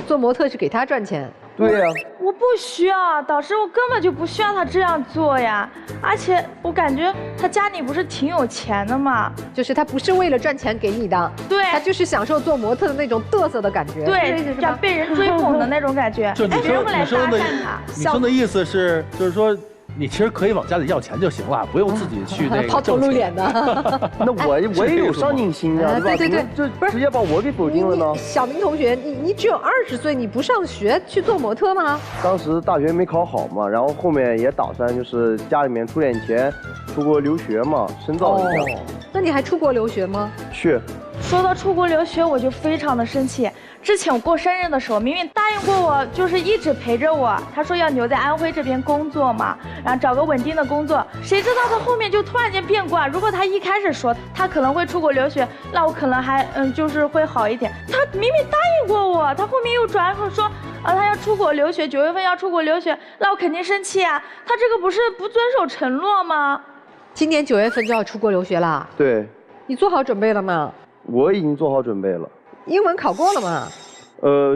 做模特是给他赚钱。对呀。我不需要，导师，我根本就不需要他这样做呀。而且我感觉他家里不是挺有钱的嘛，就是他不是为了赚钱给你的，对，他就是享受做模特的那种嘚瑟的感觉，对，像被人追捧的那种感觉。就女生的意思是，就是说。你其实可以往家里要钱就行了，不用自己去那个抛头露脸的。那我也有上进心啊，对吧？对，这直接把我给否定了呢。小明同学，你只有20岁，你不上学去做模特吗？当时大学没考好嘛，然后后面也打算就是家里面出点钱，出国留学嘛，深造一下。那你还出国留学吗？去。说到出国留学，我就非常的生气。之前我过生日的时候，明明答应过我，就是一直陪着我。他说要留在安徽这边工作嘛，然后找个稳定的工作。谁知道他后面就突然间变卦。如果他一开始说他可能会出国留学，那我可能还就是会好一点。他明明答应过我，他后面又转口说他要出国留学，9月份要出国留学，那我肯定生气啊。他这个不是不遵守承诺吗？今年9月份就要出国留学了。对。你做好准备了吗？我已经做好准备了。英文考过了吗？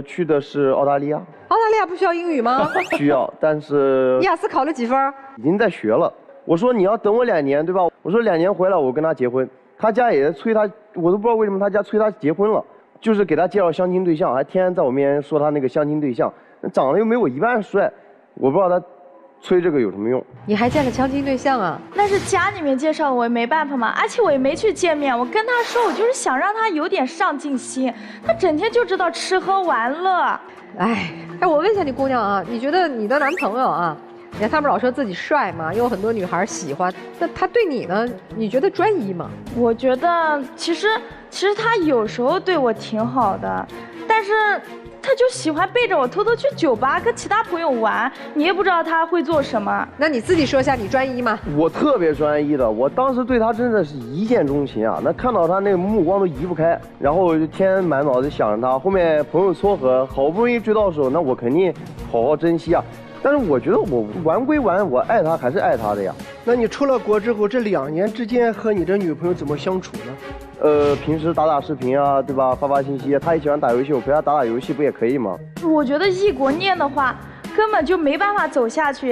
去的是澳大利亚。澳大利亚不需要英语吗？需要，但是。雅思考了几分？已经在学了。我说你要等我2年，对吧？我说2年回来我跟他结婚。他家也催他，我都不知道为什么他家催他结婚了，就是给他介绍相亲对象，还天天在我面前说他那个相亲对象，长得又没我一半帅，我不知道他催这个有什么用？你还见了相亲对象啊？那是家里面介绍的，我也没办法嘛。而且我也没去见面，我跟他说，我就是想让他有点上进心。他整天就知道吃喝玩乐。哎，我问一下你姑娘啊，你觉得你的男朋友啊，你看他们老说自己帅嘛，有很多女孩喜欢，那他对你呢？你觉得专一吗？我觉得其实他有时候对我挺好的，但是他就喜欢背着我偷偷去酒吧跟其他朋友玩，你也不知道他会做什么。那你自己说一下，你专一吗？我特别专一的，我当时对他真的是一见钟情啊！那看到他那个目光都移不开，然后我就天天满脑子想着他。后面朋友撮合，好不容易追到手，那我肯定好好珍惜啊。但是我觉得我玩归玩，我爱他还是爱他的呀。那你出了国之后，这2年之间和你的女朋友怎么相处呢？平时打视频啊，对吧？发信息，他也喜欢打游戏，我陪他打游戏不也可以吗？我觉得异国恋的话，根本就没办法走下去。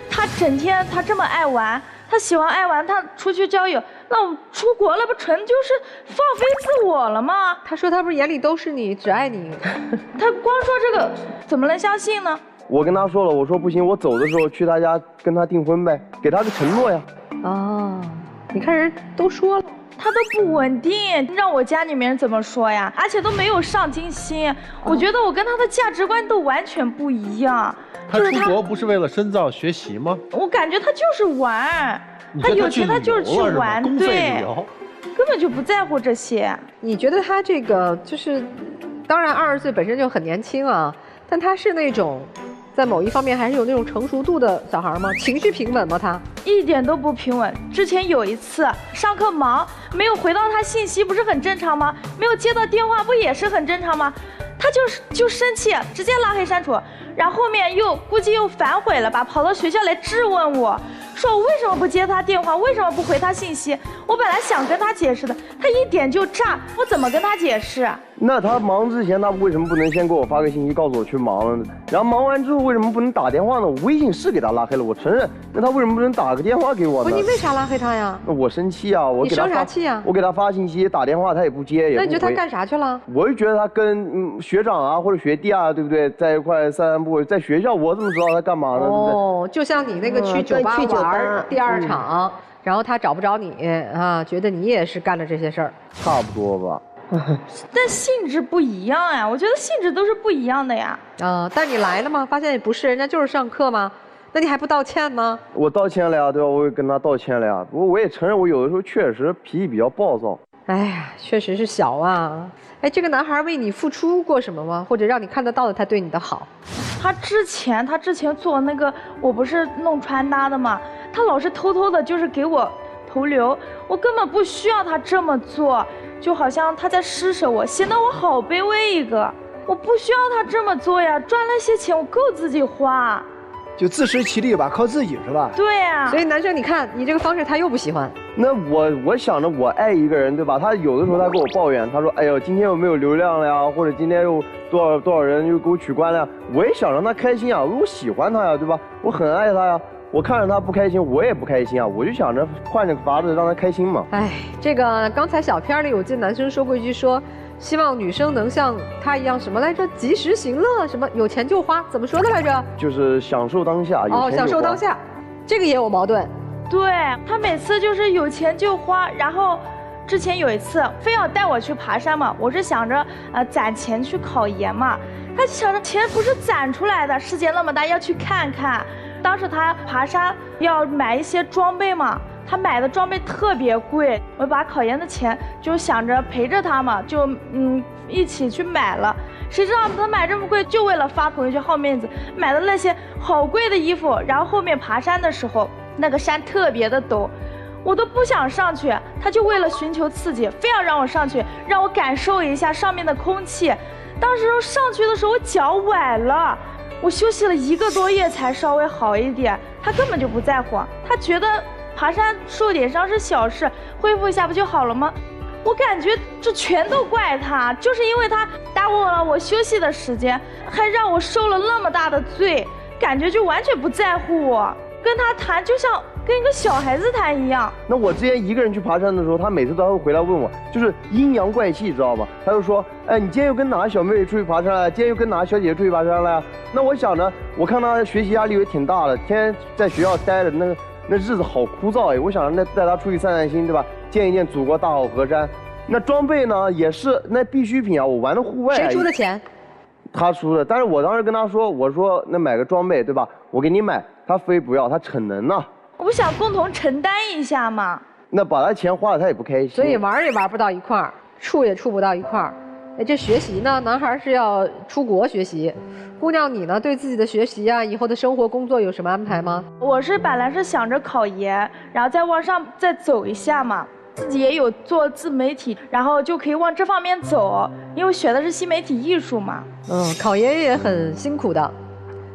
他整天他这么爱玩，他喜欢爱玩，他出去交友，那我出国了不纯就是放飞自我了吗？他说他不是眼里都是你，只爱你。他光说这个，怎么能相信呢？我跟他说了，我说不行，我走的时候去他家跟他订婚呗，给他个承诺呀。哦，你看人都说了。他都不稳定，让我家里面人怎么说呀？而且都没有上进心，我觉得我跟他的价值观都完全不一样。他出国不是为了深造学习吗？我感觉他就是玩，他有钱他就是去玩，对，根本就不在乎这些。你觉得他这个就是，当然20岁本身就很年轻啊，但他是那种。在某一方面还是有那种成熟度的小孩吗？情绪平稳吗？他一点都不平稳。之前有一次上课忙，没有回到他信息，不是很正常吗？没有接到电话，不也是很正常吗？他就生气，直接拉黑删除，然后后面估计又反悔了吧，跑到学校来质问我，说我为什么不接他电话，为什么不回他信息？我本来想跟他解释的，他一点就炸，我怎么跟他解释？那他忙之前，他为什么不能先给我发个信息，告诉我去忙了呢？然后忙完之后，为什么不能打电话呢？我微信是给他拉黑了，我承认。那他为什么不能打个电话给我呢？不，你为啥拉黑他呀？我生气啊！你生啥气啊？我给他发信息、打电话，他也不接，也不回。那你觉得他干啥去了？我就觉得他跟学长啊或者学弟啊，对不对，在一块散步。在学校我怎么知道他干嘛呢？哦，就像你那个去酒吧玩第2场，然后他找不着你啊，觉得你也是干了这些事儿。差不多吧。但性质不一样呀，我觉得性质都是不一样的呀。但你来了吗？发现也不是，人家就是上课吗？那你还不道歉吗？我道歉了呀，对吧？我也跟他道歉了呀。不过我也承认，我有的时候确实脾气比较暴躁。哎呀，确实是小啊。哎，这个男孩为你付出过什么吗？或者让你看得到的他对你的好？他之前做那个，我不是弄穿搭的嘛，他老是偷偷的，就是给我投流，我根本不需要他这么做。就好像他在施舍我，显得我好卑微一个。我不需要他这么做呀，赚了些钱我够自己花。就自食其力吧，靠自己是吧？对呀。所以男生，你看你这个方式他又不喜欢。那我想着我爱一个人，对吧？他有的时候他跟我抱怨，他说：“哎呦，今天又没有流量了呀，或者今天又多少人又给我取关了呀。”我也想让他开心啊，我喜欢他呀，对吧？我很爱他呀。我看着他不开心，我也不开心啊！我就想着换着个法子让他开心嘛。哎，这个刚才小片里我记得男生说过一句说，希望女生能像他一样什么来着？及时行乐，什么有钱就花，怎么说的来着？就是享受当下。享受当下，这个也有矛盾。对，他每次就是有钱就花，然后之前有一次非要带我去爬山嘛，我是想着攒钱去考研嘛，他就想着钱不是攒出来的，世界那么大要去看看。当时他爬山要买一些装备嘛，他买的装备特别贵，我把考研的钱就想着陪着他嘛，就一起去买了。谁知道他买这么贵，就为了发朋友圈好面子，买的那些好贵的衣服。然后后面爬山的时候，那个山特别的陡，我都不想上去，他就为了寻求刺激，非要让我上去，让我感受一下上面的空气。当时上去的时候我脚崴了。我休息了1个多月才稍微好一点，他根本就不在乎，他觉得爬山受点伤是小事，恢复一下不就好了吗？我感觉这全都怪他，就是因为他耽误了我休息的时间，还让我受了那么大的罪，感觉就完全不在乎我。跟他谈就像跟跟一个小孩子谈一样。那我之前一个人去爬山的时候，他每次都会回来问我，就是阴阳怪气，知道吗？他就说，哎，你今天又跟哪个小妹妹出去爬山了？今天又跟哪个小姐姐出去爬山了呀？那我想着，我看他学习压力也挺大的，天天在学校待着，那日子好枯燥哎。我想着带他出去散散心，对吧？见一见祖国大好河山。那装备呢，也是那必需品啊，我玩的户外。谁出的钱？他出的，但是我当时跟他说，我说那买个装备，对吧？我给你买，他非不要，他逞能呢。我不想共同承担一下嘛。那把他钱花了，他也不开心。所以玩也玩不到一块儿，处也处不到一块儿。哎，这学习呢，男孩是要出国学习，姑娘你呢，对自己的学习啊，以后的生活工作有什么安排吗？我是本来是想着考研，然后再往上再走一下嘛。自己也有做自媒体，然后就可以往这方面走，因为学的是新媒体艺术嘛。考研也很辛苦的，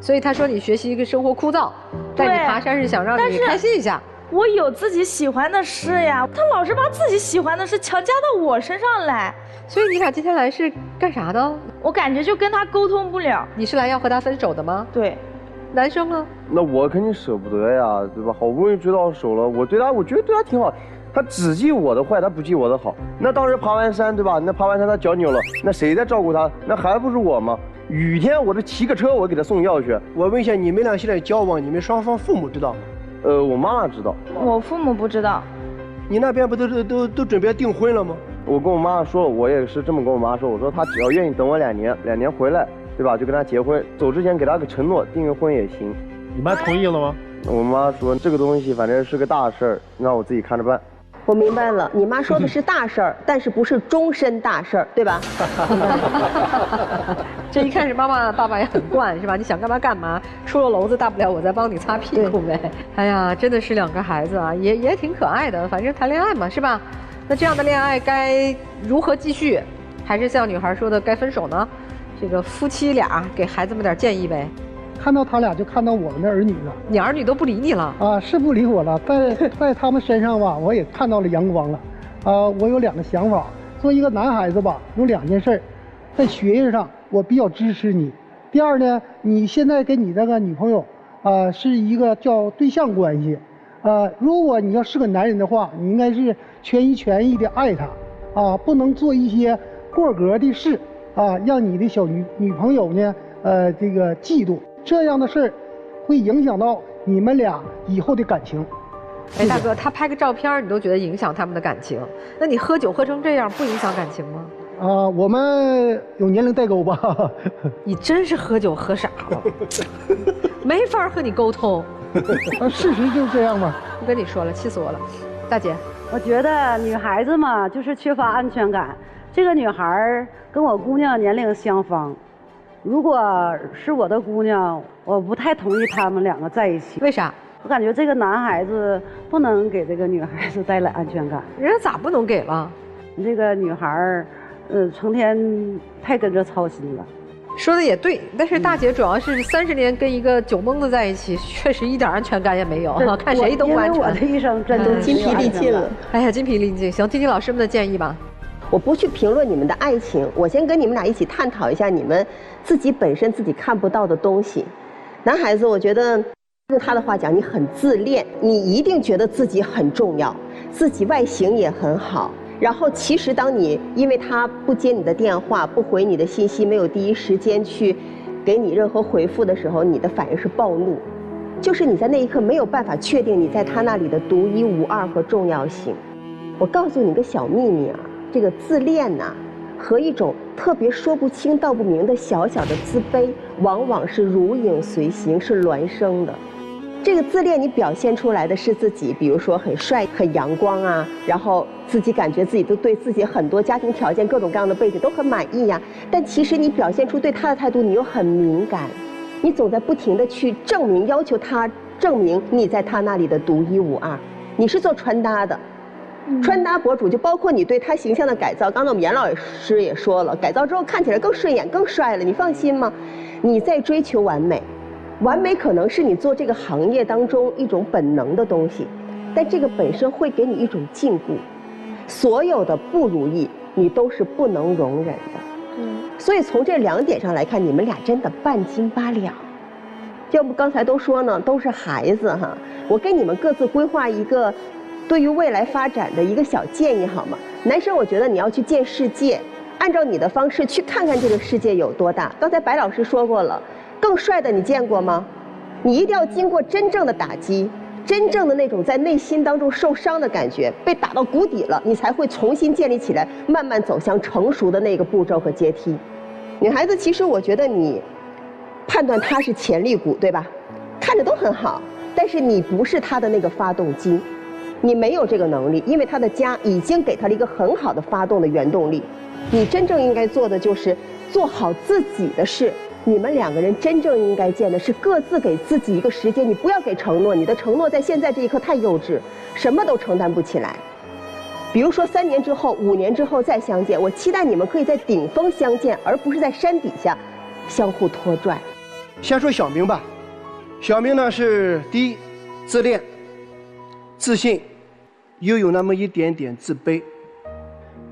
所以他说你学习一个生活枯燥，带你爬山是想让你开心一下。我有自己喜欢的事呀，他老是把自己喜欢的事强加到我身上来。所以你俩今天来是干啥的？我感觉就跟他沟通不了。你是来要和他分手的吗？对。男生呢？那我肯定舍不得呀，对吧？好不容易追到手了，我觉得对他挺好。他只记我的坏，他不记我的好。那当时爬完山，对吧？那爬完山他脚扭了，那谁在照顾他？那还不是我吗？雨天我这骑个车，我给他送药去。我问一下，你们俩现在交往，你们双方父母知道吗？我妈妈知道。我父母不知道。你那边不都准备订婚了吗？我跟我妈说了，我也是这么跟我妈说，我说她只要愿意等我2年，2年回来，对吧？就跟她结婚，走之前给她个承诺，订个婚也行。你妈同意了吗？我妈说这个东西反正是个大事儿，让我自己看着办。我明白了，你妈说的是大事儿，但是不是终身大事儿，对吧？这一看是妈妈爸爸也很惯，是吧？你想干嘛干嘛，出了篓子大不了我再帮你擦屁股呗。哎呀，真的是2个孩子啊，也挺可爱的，反正谈恋爱嘛，是吧？那这样的恋爱该如何继续？还是像女孩说的该分手呢？这个夫妻俩给孩子们点建议呗。看到他俩就看到我们的儿女了，你儿女都不理你了啊？是不理我了，在他们身上吧，我也看到了阳光了。我有2个想法，作为一个男孩子吧，有2件事，在学业上我比较支持你。第二呢，你现在跟你这个女朋友是一个叫对象关系，如果你要是个男人的话，你应该是全心全意的爱她，不能做一些过格的事让你的小女朋友呢这个嫉妒。这样的事儿会影响到你们俩以后的感情。哎，大哥，他拍个照片你都觉得影响他们的感情，那你喝酒喝成这样不影响感情吗？我们有年龄代沟吧。你真是喝酒喝傻了，没法和你沟通。事实就是这样嘛。不跟你说了，气死我了。大姐，我觉得女孩子嘛，就是缺乏安全感。这个女孩跟我姑娘年龄相仿。如果是我的姑娘，我不太同意他们2个在一起。为啥？我感觉这个男孩子不能给这个女孩子带来安全感。人家咋不能给了？这个女孩成天太跟着操心了。说的也对，但是大姐主要是30年跟一个酒蒙子在一起，确实一点安全感也没有。看谁都不安全。因为我的一生真的筋疲力尽了。哎呀，筋疲力尽。行，听听老师们的建议吧。我不去评论你们的爱情，我先跟你们俩一起探讨一下你们自己本身自己看不到的东西。男孩子，我觉得用他的话讲，你很自恋，你一定觉得自己很重要，自己外形也很好。然后其实当你因为他不接你的电话，不回你的信息，没有第一时间去给你任何回复的时候，你的反应是暴怒，就是你在那一刻没有办法确定你在他那里的独一无二和重要性。我告诉你个小秘密啊。这个自恋呐，和一种特别说不清道不明的小小的自卑，往往是如影随形，是孪生的。这个自恋你表现出来的是自己，比如说很帅、很阳光啊，然后自己感觉自己都对自己很多家庭条件、各种各样的背景都很满意呀。但其实你表现出对他的态度，你又很敏感，你总在不停地去证明、要求他证明你在他那里的独一无二。你是做穿搭的。穿搭博主就包括你对他形象的改造，刚才我们严老师也说了，改造之后看起来更顺眼、更帅了，你放心吗？你在追求完美，完美可能是你做这个行业当中一种本能的东西，但这个本身会给你一种禁锢，所有的不如意你都是不能容忍的。所以从这2点上来看，你们俩真的半斤八两。就我们刚才都说呢，都是孩子哈，我给你们各自规划一个对于未来发展的一个小建议好吗？男生，我觉得你要去见世界，按照你的方式去看看这个世界有多大。刚才白老师说过了，更帅的你见过吗？你一定要经过真正的打击，真正的那种在内心当中受伤的感觉，被打到谷底了，你才会重新建立起来，慢慢走向成熟的那个步骤和阶梯。女孩子，其实我觉得你判断她是潜力股，对吧？看着都很好，但是你不是她的那个发动机，你没有这个能力，因为她的家已经给她了一个很好的发动的原动力。你真正应该做的就是做好自己的事。你们两个人真正应该见的是各自给自己一个时间，你不要给承诺，你的承诺在现在这一刻太幼稚，什么都承担不起来。比如说3年之后、5年之后再相见，我期待你们可以在顶峰相见，而不是在山底下相互拖拽。先说小明吧，小明呢是第一，自恋、自信，又有那么一点点自卑，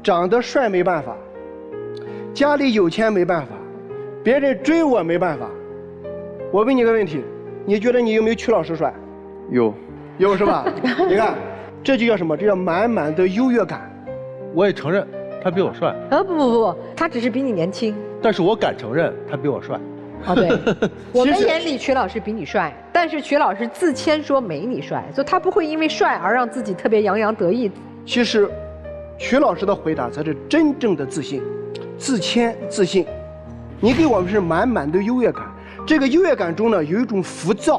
长得帅没办法，家里有钱没办法，别人追我没办法。我问你个问题，你觉得你有没有曲老师帅？有是吧？你看，这就叫什么？这叫满满的优越感。我也承认他比我帅。不，他只是比你年轻。但是我敢承认他比我帅。哦，对，我们眼里曲老师比你帅，但是曲老师自谦说没你帅，所以他不会因为帅而让自己特别洋洋得意。其实，曲老师的回答才是真正的自信，自谦自信。你给我们是满满的优越感，这个优越感中呢有一种浮躁，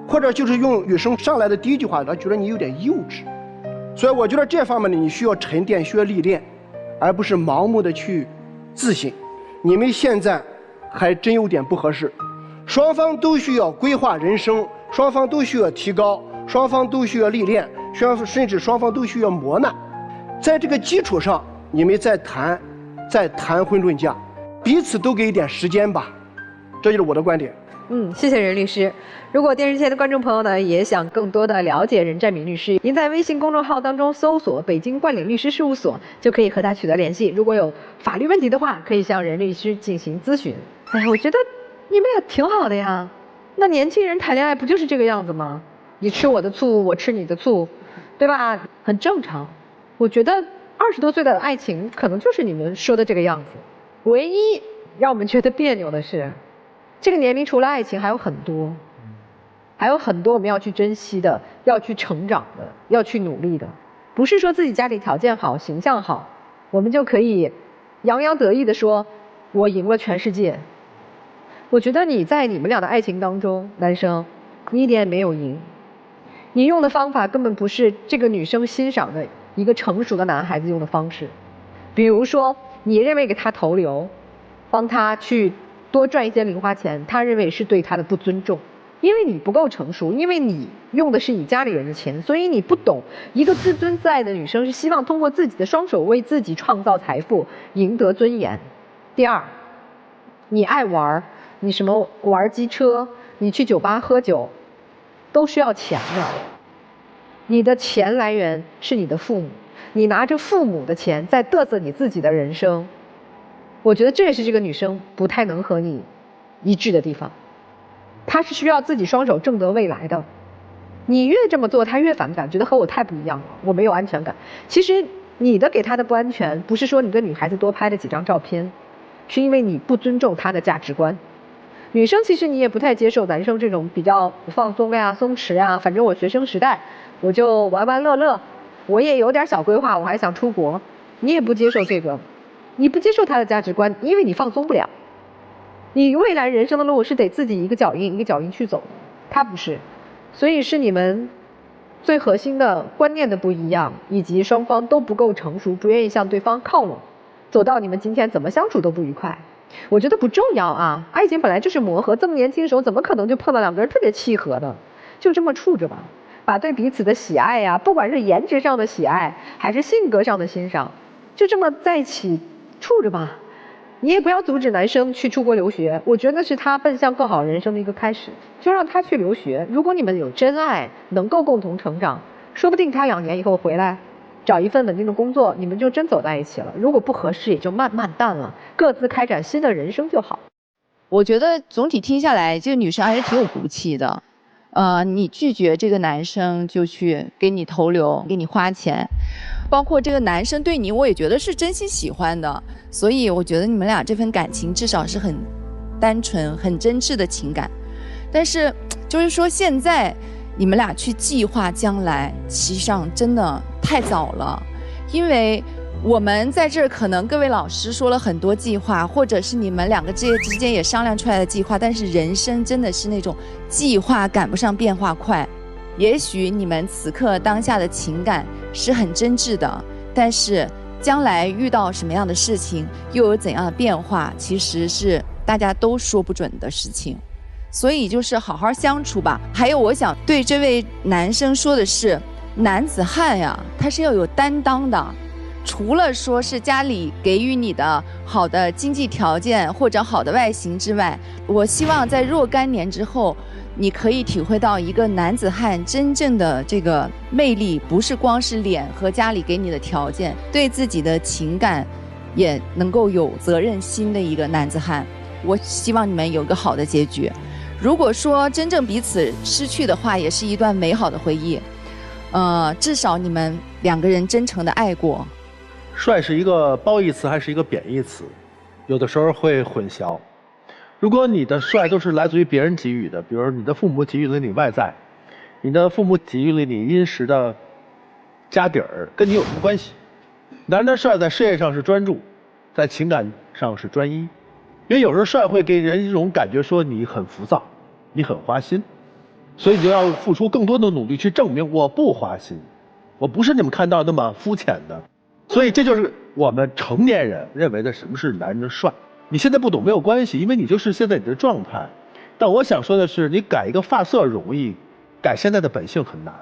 或者就是用女生上来的第一句话，他觉得你有点幼稚。所以我觉得这方面呢，你需要沉淀，需要历练，而不是盲目的去自信。你们现在还真有点不合适，双方都需要规划人生，双方都需要提高，双方都需要历练，甚至双方都需要磨难。在这个基础上，你们再谈婚论嫁，彼此都给一点时间吧，这就是我的观点。谢谢任律师。如果电视前的观众朋友呢，也想更多的了解任占敏律师，您在微信公众号当中搜索北京冠领律师事务所，就可以和他取得联系。如果有法律问题的话，可以向任律师进行咨询。哎呀，我觉得你们也挺好的呀。那年轻人谈恋爱不就是这个样子吗？你吃我的醋，我吃你的醋，对吧？很正常。我觉得20多岁的爱情可能就是你们说的这个样子。唯一让我们觉得别扭的是，这个年龄除了爱情还有很多，我们要去珍惜的，要去成长的，要去努力的。不是说自己家里条件好、形象好，我们就可以洋洋得意的说我赢了全世界。我觉得你在你们俩的爱情当中，男生你一点也没有赢，你用的方法根本不是这个女生欣赏的一个成熟的男孩子用的方式。比如说你认为给他投流，帮他去多赚一些零花钱，他认为是对他的不尊重，因为你不够成熟，因为你用的是你家里人的钱，所以你不懂一个自尊自爱的女生是希望通过自己的双手为自己创造财富，赢得尊严。第二，你爱玩，你什么玩机车，你去酒吧喝酒，都需要钱的。你的钱来源是你的父母，你拿着父母的钱在嘚瑟你自己的人生，我觉得这也是这个女生不太能和你一致的地方。她是需要自己双手挣得未来的，你越这么做她越反感，觉得和我太不一样了，我没有安全感。其实你的给她的不安全，不是说你跟女孩子多拍了几张照片，是因为你不尊重她的价值观。女生其实你也不太接受男生这种比较不放松呀、松弛呀，反正我学生时代我就玩玩乐乐，我也有点小规划，我还想出国，你也不接受这个，你不接受他的价值观，因为你放松不了。你未来人生的路是得自己一个脚印一个脚印去走，他不是，所以是你们最核心的观念的不一样，以及双方都不够成熟，不愿意向对方靠拢，走到你们今天怎么相处都不愉快。我觉得不重要啊，爱情本来就是磨合，这么年轻的时候怎么可能就碰到两个人特别契合的，就这么处着吧，把对彼此的喜爱呀，不管是颜值上的喜爱还是性格上的欣赏，就这么在一起处着吧。你也不要阻止男生去出国留学，我觉得是他奔向更好人生的一个开始，就让他去留学。如果你们有真爱，能够共同成长，说不定他2年以后回来找一份稳定的工作，你们就真走在一起了。如果不合适，也就慢慢淡了，各自开展新的人生就好。我觉得总体听下来，这个女生还是挺有骨气的。你拒绝这个男生就去给你投流，给你花钱，包括这个男生对你，我也觉得是真心喜欢的。所以我觉得你们俩这份感情至少是很单纯、很真挚的情感。但是就是说现在你们俩去计划将来，其实上真的太早了，因为我们在这儿可能各位老师说了很多计划，或者是你们两个之间也商量出来的计划，但是人生真的是那种计划赶不上变化快。也许你们此刻当下的情感是很真挚的，但是将来遇到什么样的事情，又有怎样的变化，其实是大家都说不准的事情。所以就是好好相处吧。还有我想对这位男生说的是，男子汉呀，他是要有担当的。除了说是家里给予你的好的经济条件或者好的外形之外，我希望在若干年之后，你可以体会到一个男子汉真正的这个魅力，不是光是脸和家里给你的条件，对自己的情感也能够有责任心的一个男子汉。我希望你们有一个好的结局。如果说真正彼此失去的话，也是一段美好的回忆。至少你们两个人真诚的爱过。帅是一个褒义词还是一个贬义词？有的时候会混淆。如果你的帅都是来自于别人给予的，比如你的父母给予了你外在，你的父母给予了你殷实的家底儿，跟你有什么关系？男的帅在事业上是专注，在情感上是专一。因为有时候帅会给人一种感觉，说你很浮躁，你很花心，所以你就要付出更多的努力去证明我不花心，我不是你们看到那么肤浅的。所以这就是我们成年人认为的什么是男人帅。你现在不懂没有关系，因为你就是现在你的状态。但我想说的是，你改一个发色容易，改现在的本性很难。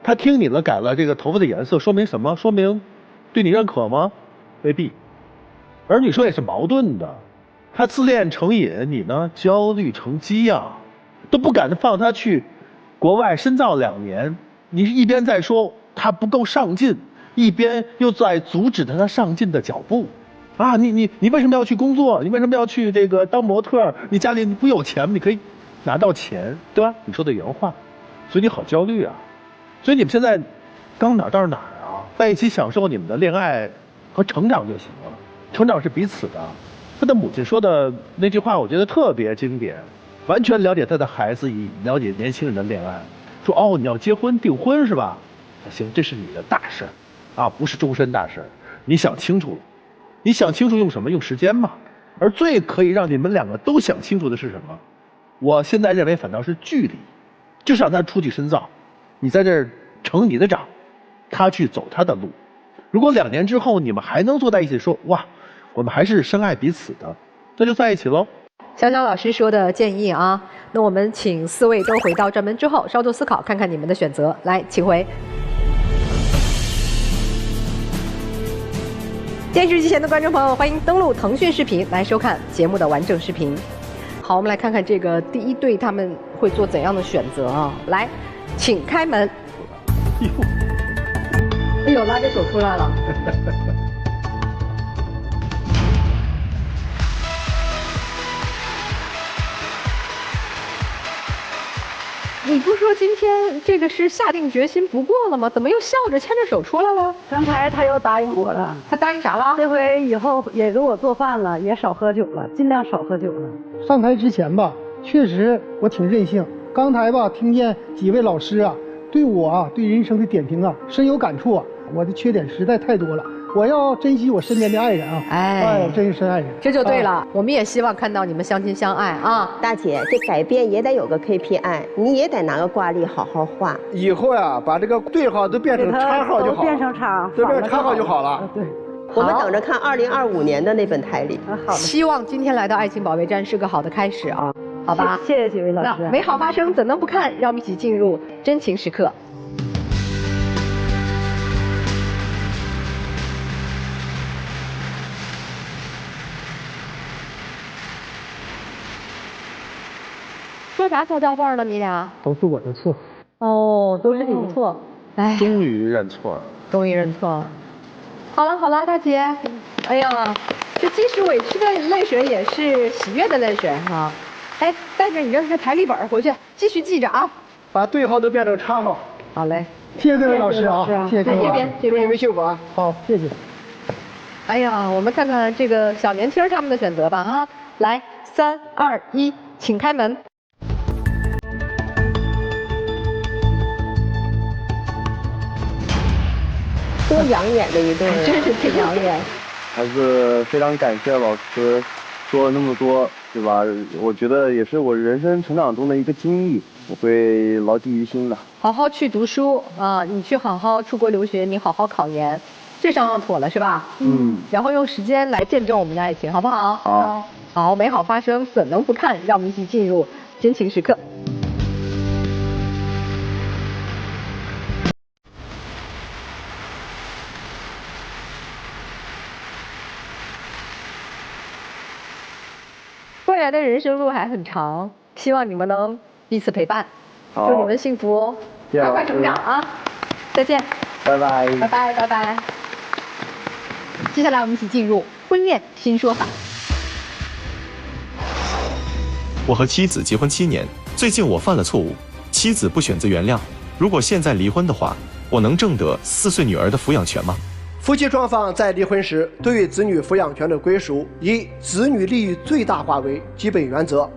他听你了，改了这个头发的颜色，说明什么？说明对你认可吗？未必。而女生也是矛盾的，她自恋成瘾，你呢焦虑成疾呀，都不敢放她去国外深造2年。你一边在说她不够上进，一边又在阻止他上进的脚步，啊，你为什么要去工作？你为什么要去这个当模特？你家里你不有钱吗？你可以拿到钱，对吧？你说的原话，所以你好焦虑啊。所以你们现在刚哪到哪儿啊？在一起享受你们的恋爱和成长就行了，成长是彼此的。他的母亲说的那句话，我觉得特别经典，完全了解他的孩子，以了解年轻人的恋爱。说哦，你要结婚订婚是吧？行，这是你的大事。啊，不是终身大事，你想清楚了，你想清楚用什么？用时间嘛。而最可以让你们两个都想清楚的是什么？我现在认为反倒是距离，就是让他出去深造，你在这儿成你的长，他去走他的路。如果2年之后你们还能坐在一起说，哇，我们还是深爱彼此的，那就在一起喽。小小老师说的建议啊，那我们请4位都回到站门之后稍作思考，看看你们的选择。来，请回。电视机前的观众朋友，欢迎登录腾讯视频来收看节目的完整视频。好，我们来看看这个第一对他们会做怎样的选择啊？来，请开门。哎呦，拉着手出来了。你不说今天这个是下定决心不过了吗？怎么又笑着牵着手出来了？刚才他又答应我了。他答应啥了？这回以后也给我做饭了，也少喝酒了，尽量少喝酒了。上台之前吧，确实我挺任性。刚才吧，听见几位老师啊，对我啊，对人生的点评啊，深有感触啊。我的缺点实在太多了，我要珍惜我身边的爱人啊！哎，珍惜深爱人，这就对了。我们也希望看到你们相亲相爱啊！大姐，这改变也得有个 KPI， 你也得拿个挂历好好画。以后呀，把这个对号都变成叉号就好了，变成叉，对，变成叉号就好了。对，我们等着看2025年的那本台历。好的，希望今天来到爱情保卫战是个好的开始啊！好吧，谢谢几位老师。美好发生怎能不看？让我们一起进入真情时刻。说啥悄悄话呢？你俩都是我的错。哦，都是你的错。哎，终于认错了。终于认错了。好了好了，大姐。哎呀，这既是委屈的泪水，也是喜悦的泪水哈。哎，带着你这台历本回去继续记着啊，把对号都变成叉号。好嘞，谢谢各位老师啊，谢谢各位。这边祝你们幸福啊！好，谢谢。哎呀，我们看看这个小年轻他们的选择吧啊！来，3、2、1，请开门。多养眼的一对，真是挺养眼。还是非常感谢老师说了那么多，对吧？我觉得也是我人生成长中的一个经历，我会牢记于心的。好好去读书啊，你去好好出国留学，你好好考研，这上妥了是吧？然后用时间来见证我们的爱情，好不好？好。好，美好发生，怎能不看？让我们一起进入真情时刻。未来的人生路还很长，希望你们能彼此陪伴，祝你们幸福哦，快快成长啊！再见，拜拜，拜拜，拜拜。接下来我们一起进入婚恋新说法。我和妻子结婚7年，最近我犯了错误，妻子不选择原谅。如果现在离婚的话，我能挣得4岁女儿的抚养权吗？夫妻双方在离婚时，对于子女抚养权的归属以子女利益最大化为基本原则，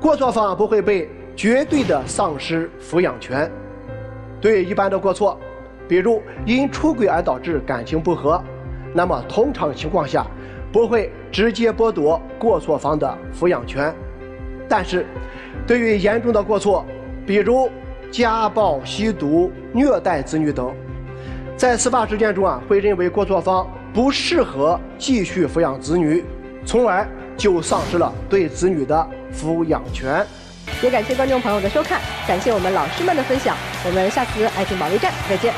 过错方不会被绝对的丧失抚养权。对于一般的过错，比如因出轨而导致感情不和，那么通常情况下不会直接剥夺过错方的抚养权。但是，对于严重的过错，比如家暴、吸毒、虐待子女等，在司法实践中会认为过错方不适合继续抚养子女，从而就丧失了对子女的抚养权。也感谢观众朋友的收看，感谢我们老师们的分享，我们下次爱情保卫战再见。